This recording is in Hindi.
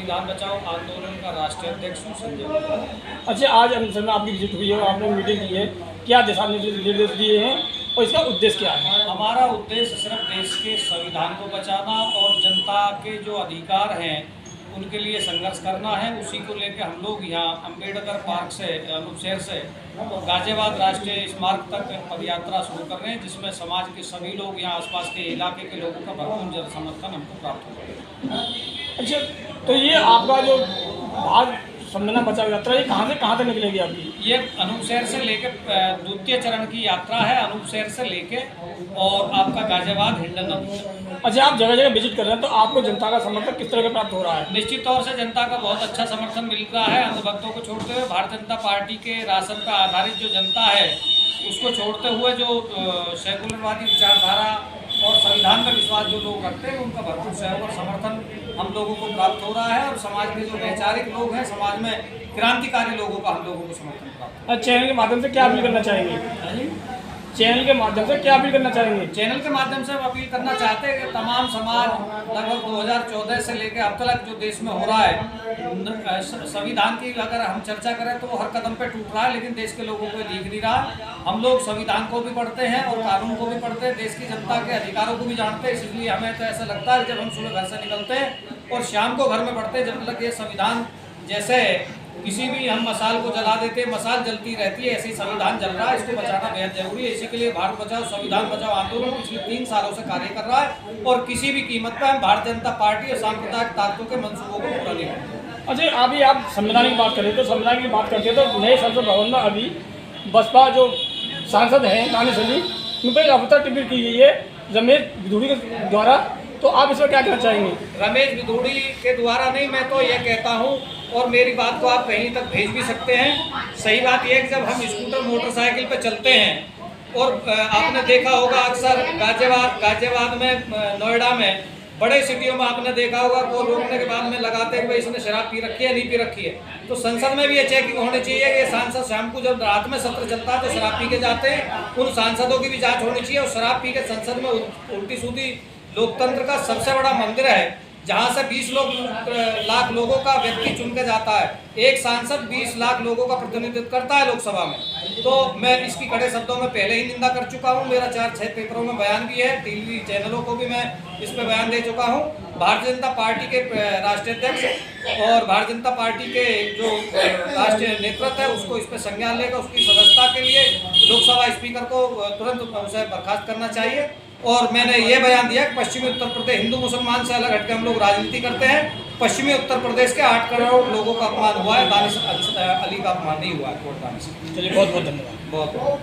संविधान बचाओ आंदोलन का राष्ट्रीय अध्यक्ष हूँ, संजय कुमार। अच्छा, आज अनुसर में आपकी विजिट हुई है, आपने मीटिंग की है, क्या दिशा निर्देश दिए हैं और इसका उद्देश्य क्या है? हमारा उद्देश्य सिर्फ देश के संविधान को बचाना और जनता के जो अधिकार हैं उनके लिए संघर्ष करना है। उसी को लेकर हम लोग यहाँ अम्बेडकर पार्क से अनुपशहर से गाजियाबाद राष्ट्रीय स्मारक तक पदयात्रा शुरू कर रहे हैं, जिसमें समाज के सभी लोग, यहाँ आसपास के इलाके के लोगों का भरपूर जन समर्थन हमको प्राप्त होगा। अच्छा, तो ये आपका जो भारत संविधान बचाओ यात्रा ये कहाँ से कहाँ तक निकलेगी आपकी? ये अनुपशहर से लेकर द्वितीय चरण की यात्रा है, अनुपशहर से लेके और आपका गाजियाबाद हिंडन नदी। अच्छा, आप जगह जगह विजिट कर रहे हैं, तो आपको जनता का समर्थन किस तरह का प्राप्त हो रहा है? निश्चित तौर से जनता का बहुत अच्छा समर्थन मिल रहा है। अंधभक्तों को छोड़ते हुए भारतीय जनता पार्टी के राशन पर आधारित जो जनता है उसको छोड़ते हुए जो सेकुलरवादी विचारधारा और संविधान का विश्वास जो लोग रखते हैं उनका भरपूर सहयोग और समर्थन हम लोगों को प्राप्त हो रहा है। और समाज के जो वैचारिक लोग हैं, समाज में क्रांतिकारी लोगों का हम लोगों को समर्थन प्राप्त हो रहा है। चैनल के माध्यम से क्या अपील करना चाहेंगे? चैनल के माध्यम से क्या अपील करना चाहेंगे? चैनल के माध्यम से हम अपील करना चाहते हैं कि तमाम समाज लगभग 2014 से लेकर अब तक जो देश में हो रहा है, संविधान की अगर हम चर्चा करें तो वो हर कदम पे टूट रहा है, लेकिन देश के लोगों को दिख नहीं रहा। हम लोग संविधान को भी पढ़ते हैं और कानून को भी पढ़ते हैं, देश की जनता के अधिकारों को भी जानते हैं। इसलिए हमें तो ऐसा लगता है जब हम सुबह घर से निकलते हैं और शाम को घर में पढ़ते हैं, जब तक ये संविधान जैसे किसी भी हम मसाल को जला देते हैं, मसाल जलती रहती है, ऐसे ही संविधान जल रहा है। इसको बचाना बेहद जरूरी है। इसी के लिए भारत बचाओ संविधान बचाओ आंदोलन पिछले 3 सालों से कार्य कर रहा है और किसी भी कीमत पर हम भारतीय जनता पार्टी और सांप्रदायिक ताकतों के मंसूबों को पूरा नहीं करेंगे। अच्छा, अभी आप संविधान की बात करें तो संविधान की बात करते हैं तो नए संसद भवन में अभी बसपा जो सांसद हैं दानिश अली, उन पर अवतर टिप्पणी की गई है रमेश विधूड़ी के द्वारा, तो आप इसमें क्या कहना चाहेंगे? रमेश विधूड़ी के द्वारा नहीं, मैं तो यह कहता हूँ और मेरी बात को आप कहीं तक भेज भी सकते हैं। सही बात यह है कि जब हम स्कूटर मोटरसाइकिल पर चलते हैं और आपने देखा होगा अक्सर गाजियाबाद में, नोएडा में, बड़े सिटियों में आपने देखा होगा को रोकने के बाद में लगाते हैं कि भाई इसने शराब पी रखी है नहीं पी रखी है। तो संसद में भी ये चेकिंग होनी चाहिए कि सांसद शाम को जब रात में सत्र चलता है तो शराब पी के जाते हैं, उन सांसदों की भी जांच होनी चाहिए। और शराब पी के संसद में उल्टी सूदी लोकतंत्र का सबसे बड़ा मंदिर है, जहां से 20 लाख लोगों का व्यक्ति चुन के जाता है। एक सांसद 20 लाख लोगों का प्रतिनिधित्व करता है लोकसभा में। तो मैं इसकी कड़े शब्दों में पहले ही निंदा कर चुका हूं। मेरा 4-6 पेपरों में बयान भी है, टीवी चैनलों को भी मैं इस पर बयान दे चुका हूं। भारतीय जनता पार्टी के राष्ट्रीय अध्यक्ष और भारतीय जनता पार्टी के जो राष्ट्रीय नेतृत्व है उसको इस पर संज्ञान लेकर उसकी सदस्यता के लिए लोकसभा स्पीकर को तुरंत उसे बर्खास्त करना चाहिए। और मैंने ये बयान दिया कि पश्चिमी उत्तर प्रदेश हिंदू मुसलमान से अलग हटकर हम लोग राजनीति करते हैं। पश्चिमी उत्तर प्रदेश के 8 करोड़ लोगों का अपमान हुआ है, दानिश अली का अपमान नहीं हुआ है कोर्ट दानिश। चलिए, बहुत बहुत धन्यवाद। बहुत बहुत